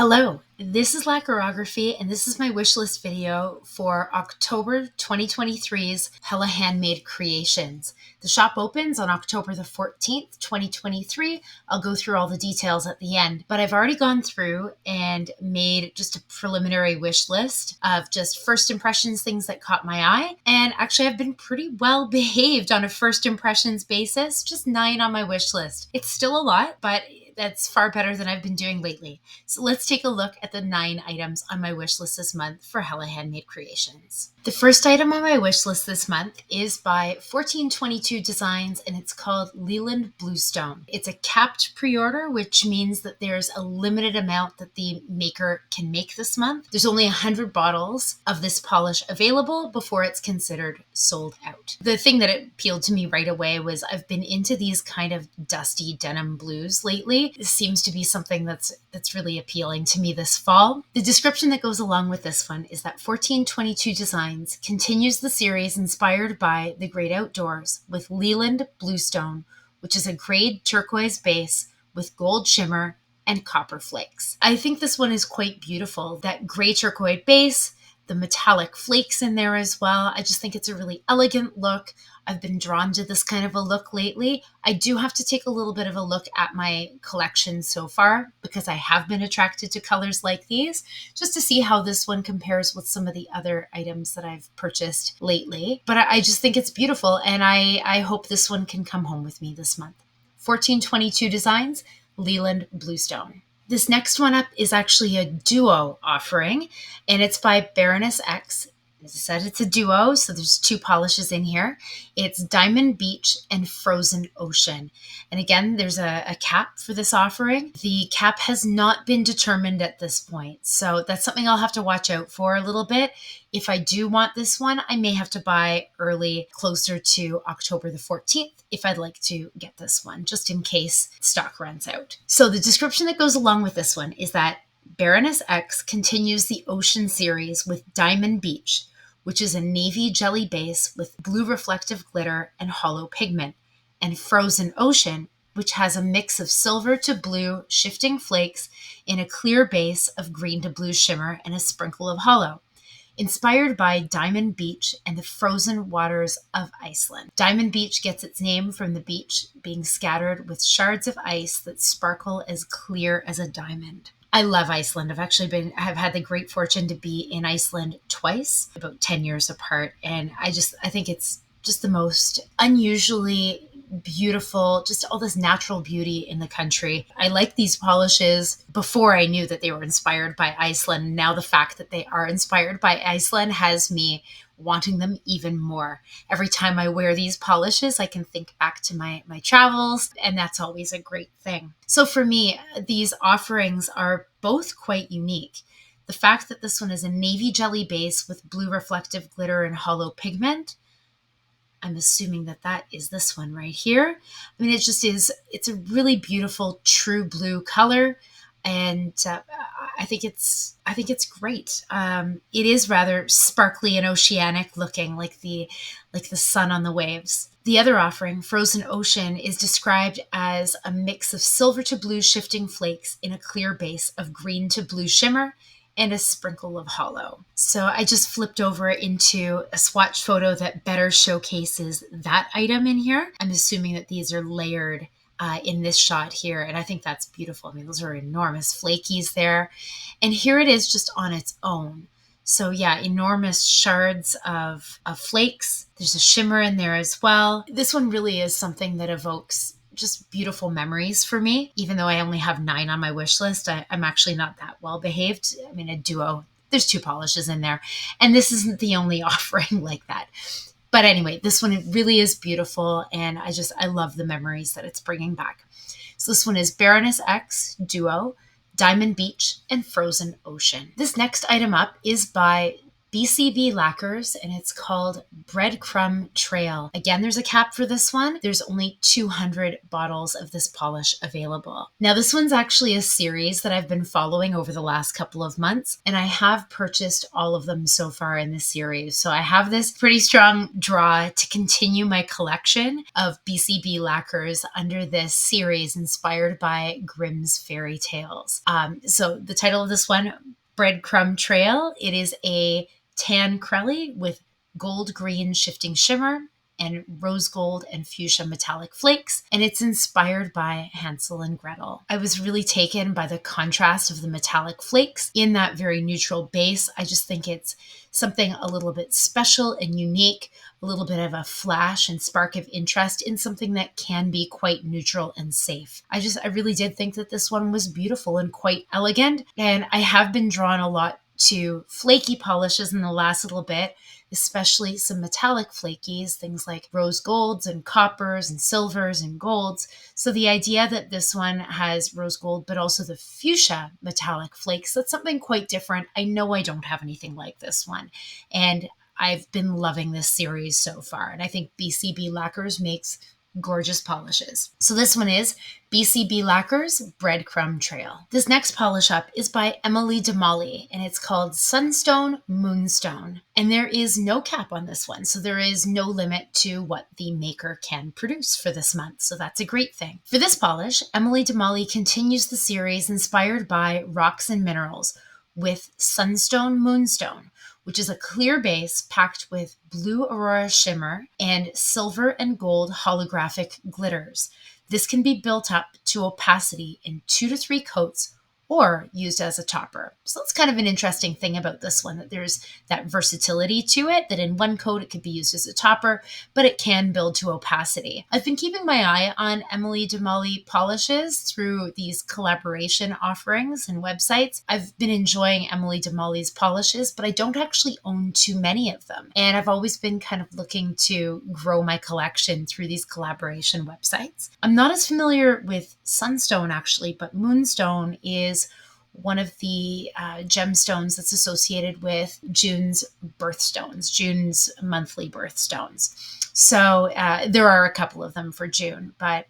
Hello, this is Lacquerography, and this is my wish list video for October 2023's Hella Handmade Creations. The shop opens on October the 14th, 2023. I'll go through all the details at the end, but I've already gone through and made just a preliminary wish list of just first impressions, things that caught my eye. And actually, I've been pretty well behaved on a first impressions basis, just 9 on my wish list. It's still a lot, but that's far better than I've been doing lately. So let's take a look at the 9 items on my wish list this month for Hella Handmade Creations. The first item on my wish list this month is by 1422 Designs, and it's called Leland Bluestone. It's a capped pre-order, which means that there's a limited amount that the maker can make this month. There's only 100 bottles of this polish available before it's considered sold out. The thing that appealed to me right away was I've been into these kind of dusty denim blues lately. This seems to be something that's really appealing to me this fall. The description that goes along with this one is that 1422 Designs continues the series inspired by the great outdoors with Leland Bluestone, which is a grade turquoise base with gold shimmer and copper flakes. I think this one is quite beautiful. That gray turquoise base, the metallic flakes in there as well. I just think it's a really elegant look. I've been drawn to this kind of a look lately. I do have to take a little bit of a look at my collection so far because I have been attracted to colors like these just to see how this one compares with some of the other items that I've purchased lately. But I just think it's beautiful, and I hope this one can come home with me this month. 1422 Designs, Leland Bluestone. This next one up is actually a duo offering, and it's by Baroness X. As I said, it's a duo, so there's 2 polishes in here. It's Diamond Beach and Frozen Ocean. And again, there's a cap for this offering. The cap has not been determined at this point, so that's something I'll have to watch out for a little bit. If I do want this one, I may have to buy early, closer to October the 14th, if I'd like to get this one, just in case stock runs out. So the description that goes along with this one is that Baroness X continues the Ocean series with Diamond Beach, which is a navy jelly base with blue reflective glitter and hollow pigment, and Frozen Ocean, which has a mix of silver to blue shifting flakes in a clear base of green to blue shimmer and a sprinkle of hollow, inspired by Diamond Beach and the frozen waters of Iceland. Diamond Beach gets its name from the beach being scattered with shards of ice that sparkle as clear as a diamond. I love Iceland. I've had the great fortune to be in Iceland twice, about 10 years apart. And I think it's just the most unusually beautiful, just all this natural beauty in the country. I like these polishes before I knew that they were inspired by Iceland. Now the fact that they are inspired by Iceland has me wanting them even more. Every time I wear these polishes, I can think back to my travels, and that's always a great thing. So for me, these offerings are both quite unique. The fact that this one is a navy jelly base with blue reflective glitter and hollow pigment, I'm assuming that is this one right here. I mean, it's a really beautiful true blue color. And I think it's great. It is rather sparkly and oceanic looking, like the sun on the waves. The other offering, Frozen Ocean, is described as a mix of silver to blue shifting flakes in a clear base of green to blue shimmer and a sprinkle of hollow. So I just flipped over into a swatch photo that better showcases that item in here. I'm assuming that these are layered in this shot here, and I think that's beautiful. I mean, those are enormous flakies there. And here it is just on its own. So yeah, enormous shards of flakes. There's a shimmer in there as well. This one really is something that evokes just beautiful memories for me. Even though I only have 9 on my wish list, I'm actually not that well behaved. I mean, a duo, there's 2 polishes in there, and this isn't the only offering like that. But anyway, this one really is beautiful, and I love the memories that it's bringing back. So this one is Baroness X Duo, Diamond Beach, and Frozen Ocean. This next item up is by BCB lacquers, and it's called Breadcrumb Trail. Again, there's a cap for this one. There's only 200 bottles of this polish available. Now, this one's actually a series that I've been following over the last couple of months, and I have purchased all of them so far in this series. So I have this pretty strong draw to continue my collection of BCB lacquers under this series inspired by Grimm's fairy tales. So the title of this one, Breadcrumb Trail, it is a tan crelly with gold green shifting shimmer and rose gold and fuchsia metallic flakes, and it's inspired by Hansel and Gretel. I was really taken by the contrast of the metallic flakes in that very neutral base. I just think it's something a little bit special and unique, a little bit of a flash and spark of interest in something that can be quite neutral and safe. I really did think that this one was beautiful and quite elegant, and I have been drawn a lot to flaky polishes in the last little bit, especially some metallic flakies, things like rose golds and coppers and silvers and golds. So the idea that this one has rose gold, but also the fuchsia metallic flakes, that's something quite different. I know I don't have anything like this one, and I've been loving this series so far. And I think BCB Lacquers makes gorgeous polishes. So this one is BCB Lacquers Breadcrumb Trail. This next polish up is by Emily DeMolly, and it's called Sunstone Moonstone. And there is no cap on this one, so there is no limit to what the maker can produce for this month. So that's a great thing. For this polish, Emily DeMolly continues the series inspired by rocks and minerals with Sunstone Moonstone, which is a clear base packed with blue aurora shimmer and silver and gold holographic glitters. This can be built up to opacity in 2 to 3 coats or used as a topper. So that's kind of an interesting thing about this one, that there's that versatility to it, that in one coat it could be used as a topper, but it can build to opacity. I've been keeping my eye on Emily DeMolly polishes through these collaboration offerings and websites. I've been enjoying Emily DeMolly's polishes, but I don't actually own too many of them. And I've always been kind of looking to grow my collection through these collaboration websites. I'm not as familiar with Sunstone actually, but Moonstone is one of the gemstones that's associated with June's birthstones, June's monthly birthstones. So there are a couple of them for June, but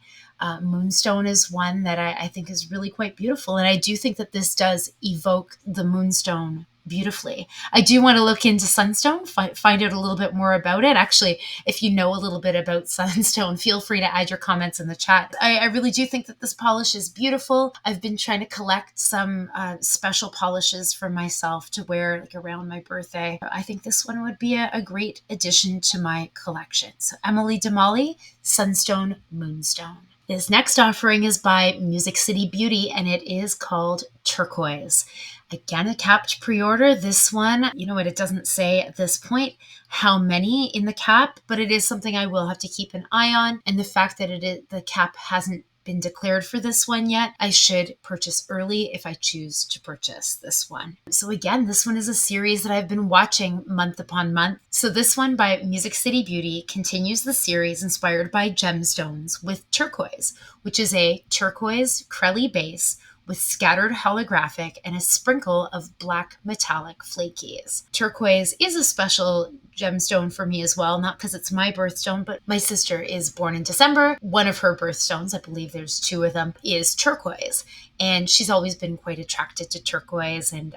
Moonstone is one that I think is really quite beautiful. And I do think that this does evoke the Moonstone beautifully. I do want to look into Sunstone, find out a little bit more about it. Actually, if you know a little bit about Sunstone, feel free to add your comments in the chat. I really do think that this polish is beautiful. I've been trying to collect some special polishes for myself to wear like around my birthday. I think this one would be a great addition to my collection. So Emily DeMolly, Sunstone Moonstone. This next offering is by Music City Beauty, and it is called Turquoise. Again, a capped pre-order. This one, you know what, it doesn't say at this point how many in the cap, but it is something I will have to keep an eye on. And the fact that the cap hasn't been declared for this one yet, I should purchase early if I choose to purchase this one. So again, this one is a series that I've been watching month upon month. So this one by Music City Beauty continues the series inspired by gemstones with Turquoise, which is a turquoise crelly base with scattered holographic and a sprinkle of black metallic flakies. Turquoise is a special gemstone for me as well, not because it's my birthstone, but my sister is born in December. One of her birthstones, I believe there's 2 of them, is turquoise. And she's always been quite attracted to turquoise. And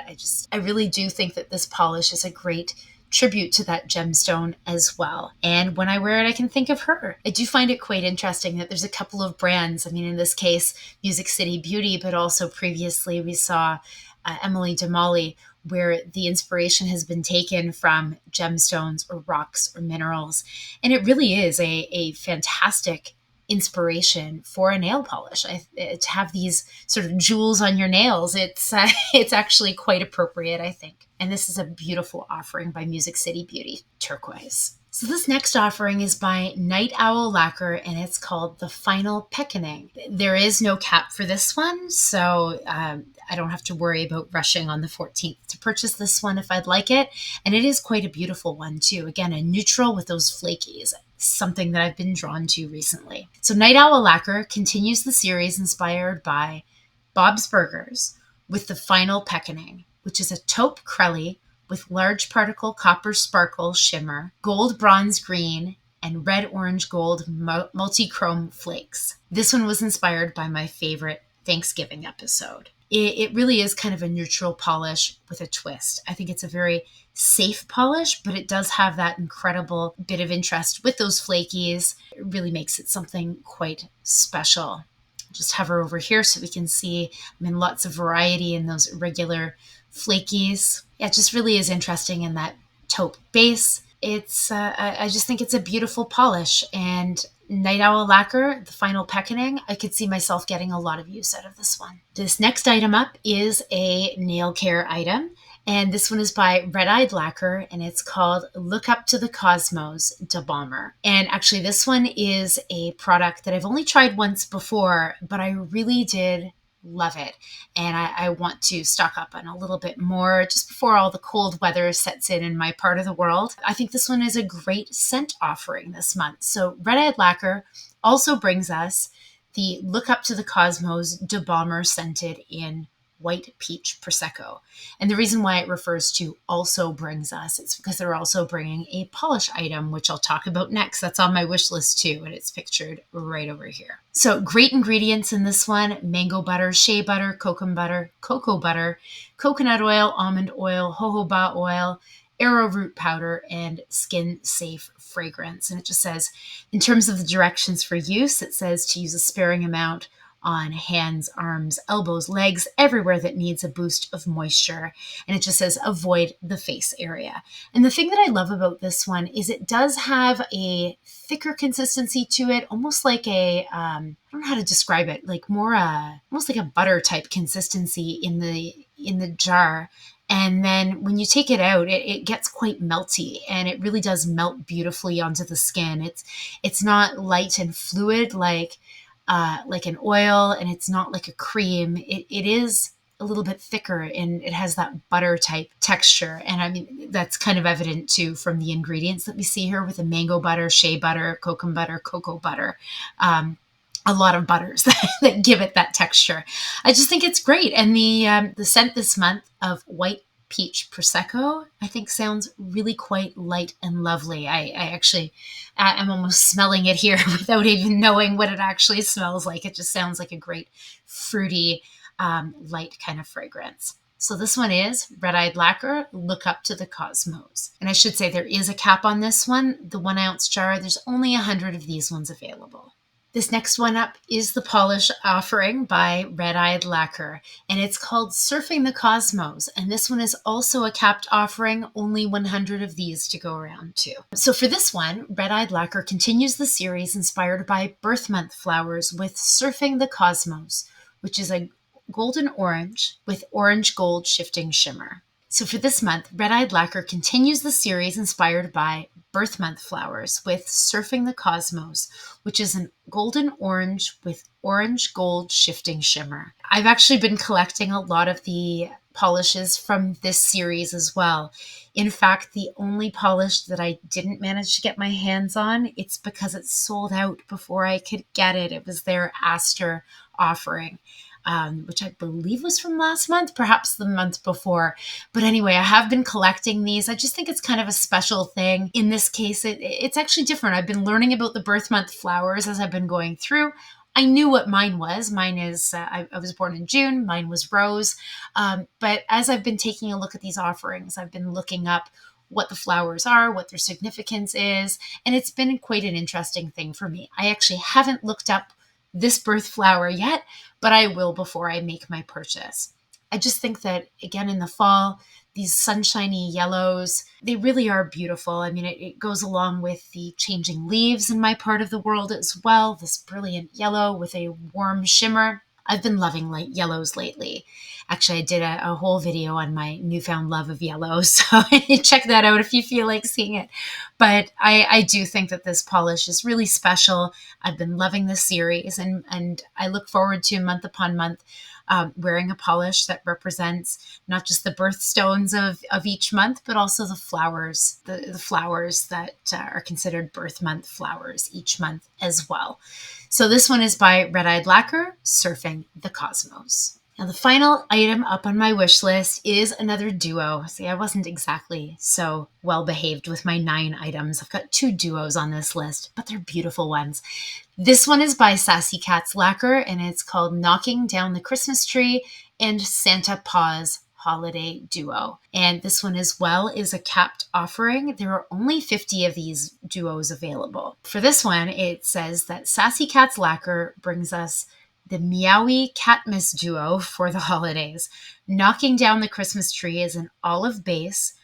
I really do think that this polish is a great tribute to that gemstone as well. And when I wear it, I can think of her. I do find it quite interesting that there's a couple of brands. I mean, in this case, Music City Beauty, but also previously we saw Emily DeMolly, where the inspiration has been taken from gemstones or rocks or minerals. And it really is a fantastic inspiration for a nail polish. To have these sort of jewels on your nails, it's actually quite appropriate, I think. And this is a beautiful offering by Music City Beauty, Turquoise. So this next offering is by Night Owl Lacquer, and it's called The Final Peckening. There is no cap for this one, so I don't have to worry about rushing on the 14th to purchase this one if I'd like it. And it is quite a beautiful one too. Again, a neutral with those flakies, something that I've been drawn to recently. So Night Owl Lacquer continues the series inspired by Bob's Burgers with The Final Peckening, which is a taupe crelly with large particle copper sparkle shimmer, gold bronze green, and red orange gold multi-chrome flakes. This one was inspired by my favorite Thanksgiving episode. It really is kind of a neutral polish with a twist. I think it's a very safe polish, but it does have that incredible bit of interest with those flakies. It really makes it something quite special. Just hover over here so we can see, lots of variety in those regular flakies. Yeah, it just really is interesting in that taupe base. I just think it's a beautiful polish, and Night Owl Lacquer, the final peckening, I could see myself getting a lot of use out of this one. This next item up is a nail care item, and this one is by Red Eyed Lacquer, and it's called Look Up to the Cosmos Debomber. And actually, this one is a product that I've only tried once before, but I really did love it. And I want to stock up on a little bit more just before all the cold weather sets in my part of the world. I think this one is a great scent offering this month. So Red Eyed Lacquer also brings us the Look Up to the Cosmos Debomber scented in White Peach Prosecco. And the reason why it refers to also brings us, it's because they're also bringing a polish item, which I'll talk about next. That's on my wish list too, and it's pictured right over here. So great ingredients in this one: mango butter, shea butter, cocoa butter, coconut oil, almond oil, jojoba oil, arrowroot powder, and skin-safe fragrance. And it just says, in terms of the directions for use, it says to use a sparing amount on hands, arms, elbows, legs, everywhere that needs a boost of moisture. And it just says avoid the face area. And the thing that I love about this one is it does have a thicker consistency to it, almost like a, I don't know how to describe it, like more almost like a butter type consistency in the jar. And then when you take it out, it gets quite melty, and it really does melt beautifully onto the skin. It's not light and fluid like an oil, and it's not like a cream. It is a little bit thicker, and it has that butter type texture. And that's kind of evident too from the ingredients that we see here with the mango butter, shea butter, cocoa butter. A lot of butters that give it that texture. I just think it's great. And the scent this month of White Peach Prosecco, I think sounds really quite light and lovely. I'm almost smelling it here without even knowing what it actually smells like. It just sounds like a great fruity, light kind of fragrance. So this one is Red Eyed Lacquer, Look Up to the Cosmos. And I should say there is a cap on this one. The 1 ounce jar, there's only 100 of these ones available. This next one up is the polish offering by Red Eyed Lacquer, and it's called Surfing the Cosmos. And this one is also a capped offering, only 100 of these to go around too. So for this one, Red Eyed Lacquer continues the series inspired by birth month flowers with Surfing the Cosmos, which is a golden orange with orange gold shifting shimmer. So for this month, Red Eyed Lacquer continues the series inspired by birth month flowers with Surfing the Cosmos, which is a golden orange with orange gold shifting shimmer. I've actually been collecting a lot of the polishes from this series as well. In fact, the only polish that I didn't manage to get my hands on, it's because it sold out before I could get it. It was their Aster offering. Which I believe was from last month, perhaps the month before. But anyway, I have been collecting these. I just think it's kind of a special thing. In this case, it's actually different. I've been learning about the birth month flowers as I've been going through. I knew what mine was. Mine is, I was born in June. Mine was rose. But as I've been taking a look at these offerings, I've been looking up what the flowers are, what their significance is, and it's been quite an interesting thing for me. I actually haven't looked up this birth flower yet, but I will before I make my purchase. I just think that, again, in the fall, these sunshiny yellows, they really are beautiful. It goes along with the changing leaves in my part of the world as well. This brilliant yellow with a warm shimmer. I've been loving light yellows lately. Actually, I did a whole video on my newfound love of yellow, so check that out if you feel like seeing it. But I do think that this polish is really special. I've been loving this series, and I look forward to month upon month wearing a polish that represents not just the birthstones of each month, but also the flowers, the flowers that are considered birth month flowers each month as well. So this one is by Red Eyed Lacquer, Surfing the Cosmos. Now, the final item up on my wish list is another duo. See, I wasn't exactly so well behaved with my 9 items. I've got 2 duos on this list, but they're beautiful ones. This one is by Sassy Cat's Lacquer, and it's called Knocking Down the Christmas Tree and Santa Paws Holiday Duo. And this one as well is a capped offering. There are only 50 of these duos available. For this one, it says that Sassy Cat's Lacquer brings us the Maui Catmas Duo for the holidays. Knocking Down the Christmas Tree is an olive base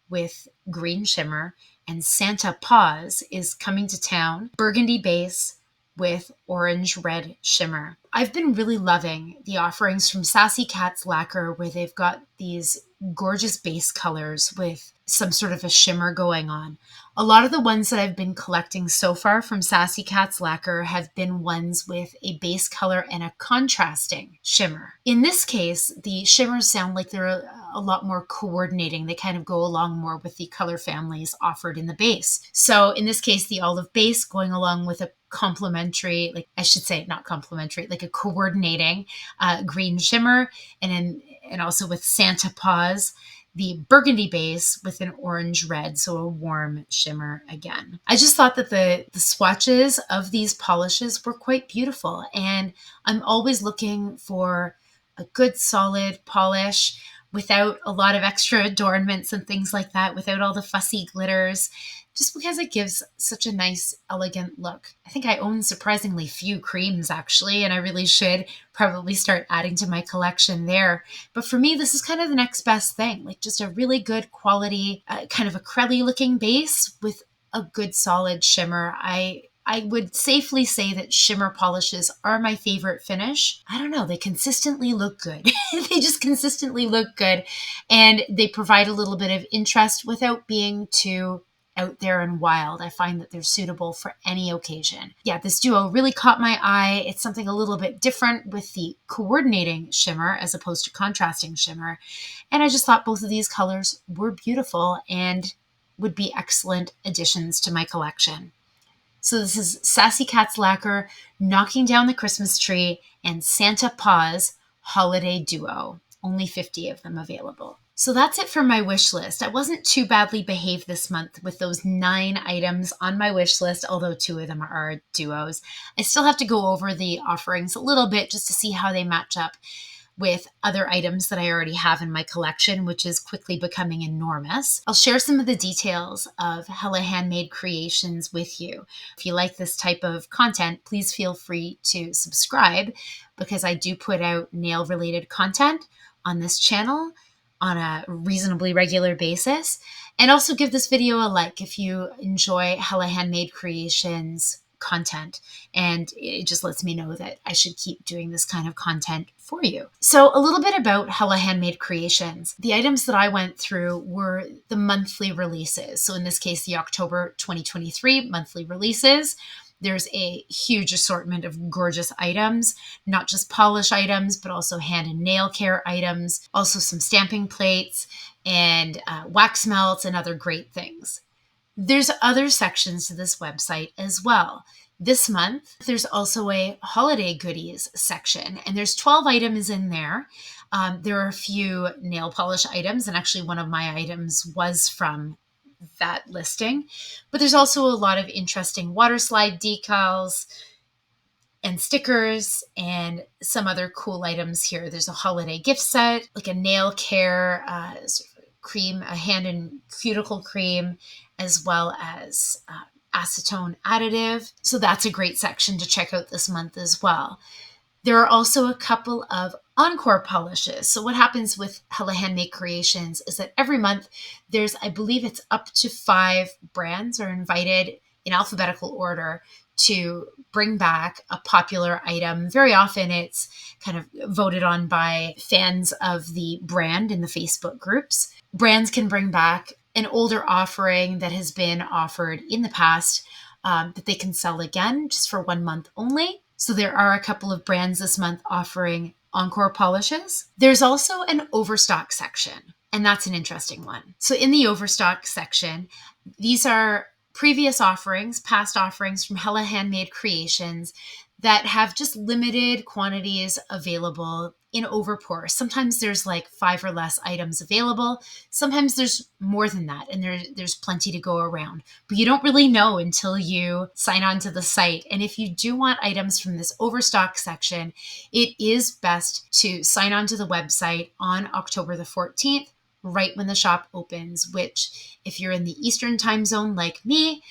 with green shimmer, and Santa Paws is coming to town, burgundy base with orange red shimmer. I've been really loving the offerings from Sassy Cat's Lacquer, where they've got these gorgeous base colors with some sort of a shimmer going on. A lot of the ones that I've been collecting so far from Sassy Cat's Lacquer have been ones with a base color and a contrasting shimmer. In this case, the shimmers sound like they're a lot more coordinating. They kind of go along more with the color families offered in the base. So in this case, the olive base going along with a complementary, like I should say, not complementary, like a coordinating green shimmer, and also with Santa Paws, the burgundy base with an orange red, so a warm shimmer again. I just thought that the swatches of these polishes were quite beautiful, and I'm always looking for a good solid polish without a lot of extra adornments and things like that, without all the fussy glitters, just because it gives such a nice, elegant look. I think I own surprisingly few creams, actually, and I really should probably start adding to my collection there. But for me, this is kind of the next best thing, like just a really good quality, kind of a crelly looking base with a good solid shimmer. I would safely say that shimmer polishes are my favorite finish. I don't know, they consistently look good. They just consistently look good, and they provide a little bit of interest without being too out there and wild. I find that they're suitable for any occasion. Yeah, this duo really caught my eye. It's something a little bit different with the coordinating shimmer as opposed to contrasting shimmer. And I just thought both of these colors were beautiful and would be excellent additions to my collection. So this is Sassy Cat's Lacquer, Knocking Down the Christmas Tree, and Santa Paws Holiday Duo. Only 50 of them available. So that's it for my wish list. I wasn't too badly behaved this month with those 9 items on my wish list, although 2 of them are duos. I still have to go over the offerings a little bit just to see how they match up with other items that I already have in my collection, which is quickly becoming enormous. I'll share some of the details of Hella Handmade Creations with you. If you like this type of content, please feel free to subscribe, because I do put out nail-related content on this channel on a reasonably regular basis. And also give this video a like if you enjoy Hella Handmade Creations content, and it just lets me know that I should keep doing this kind of content for you. So a little bit about Hella Handmade Creations. The items that I went through were the monthly releases. So in this case, the October 2023 monthly releases. There's a huge assortment of gorgeous items, not just polish items, but also hand and nail care items, also some stamping plates and wax melts and other great things. There's other sections to this website as well. This month, there's also a holiday goodies section, and there's 12 items in there. There are a few nail polish items, and actually one of my items was from that listing. But there's also a lot of interesting water slide decals and stickers and some other cool items here. There's a holiday gift set, like a nail care cream, a hand and cuticle cream, as well as acetone additive. So that's a great section to check out this month as well. There are also a couple of encore polishes. So what happens with Hella Handmade Creations is that every month there's, I believe it's up to 5 brands are invited in alphabetical order to bring back a popular item. Very often it's kind of voted on by fans of the brand in the Facebook groups. Brands can bring back an older offering that has been offered in the past that they can sell again just for 1 month only. So there are a couple of brands this month offering encore polishes. There's also an overstock section, and that's an interesting one. So in the overstock section, these are previous offerings, past offerings from Hella Handmade Creations that have just limited quantities available in overpour. Sometimes there's like 5 or less items available. Sometimes there's more than that, and there's plenty to go around. But you don't really know until you sign on to the site. And if you do want items from this overstock section, it is best to sign on to the website on October the 14th, right when the shop opens, which if you're in the Eastern time zone like me,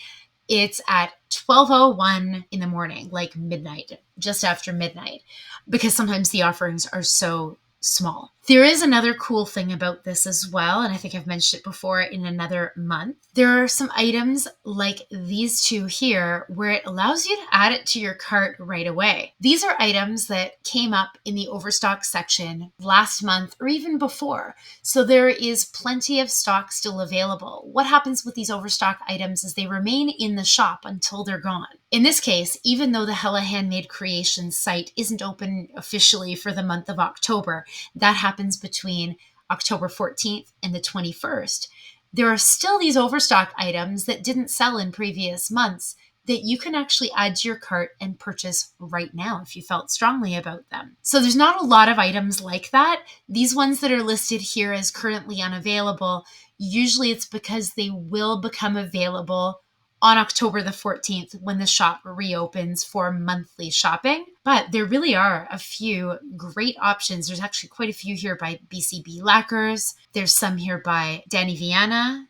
it's at 12:01 in the morning, like midnight, just after midnight, because sometimes the offerings are so small. There is another cool thing about this as well, and I think I've mentioned it before in another month. There are some items like these two here where it allows you to add it to your cart right away. These are items that came up in the overstock section last month or even before, so there is plenty of stock still available. What happens with these overstock items is they remain in the shop until they're gone. In this case, even though the Hella Handmade Creations site isn't open officially for the month of October, that happens between October 14th and the 21st, there are still these overstock items that didn't sell in previous months that you can actually add to your cart and purchase right now if you felt strongly about them. So there's not a lot of items like that. These ones that are listed here as currently unavailable, usually it's because they will become available on October the 14th when the shop reopens for monthly shopping. But there really are a few great options. There's actually quite a few here by BCB Lacquers. There's some here by Danny Viana,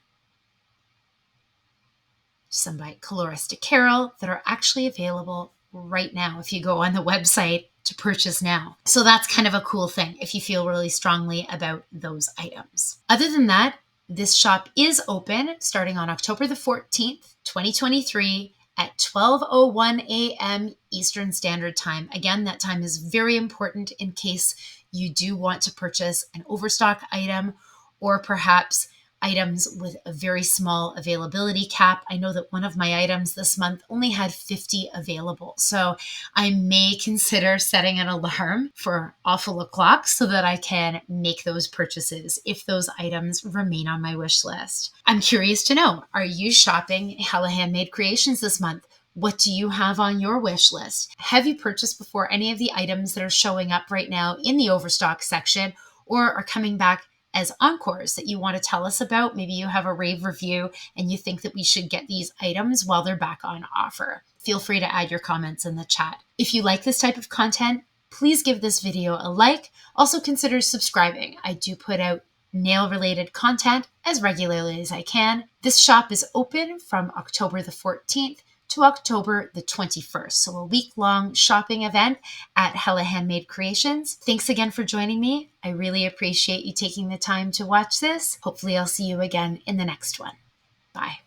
some by Coloristic Carol that are actually available right now if you go on the website to purchase now. So that's kind of a cool thing if you feel really strongly about those items. Other than that, this shop is open starting on October the 14th, 2023 at 12:01 a.m. Eastern Standard Time. Again, that time is very important in case you do want to purchase an overstock item or perhaps items with a very small availability cap. I know that one of my items this month only had 50 available. So I may consider setting an alarm for awful o'clock so that I can make those purchases if those items remain on my wish list. I'm curious to know, are you shopping Hella Handmade Creations this month? What do you have on your wish list? Have you purchased before any of the items that are showing up right now in the overstock section or are coming back as encores that you want to tell us about? Maybe you have a rave review and you think that we should get these items while they're back on offer. Feel free to add your comments in the chat. If you like this type of content, please give this video a like. Also consider subscribing. I do put out nail-related content as regularly as I can. This shop is open from October the 14th to October the 21st. So a week-long shopping event at Hella Handmade Creations. Thanks again for joining me. I really appreciate you taking the time to watch this. Hopefully I'll see you again in the next one. Bye.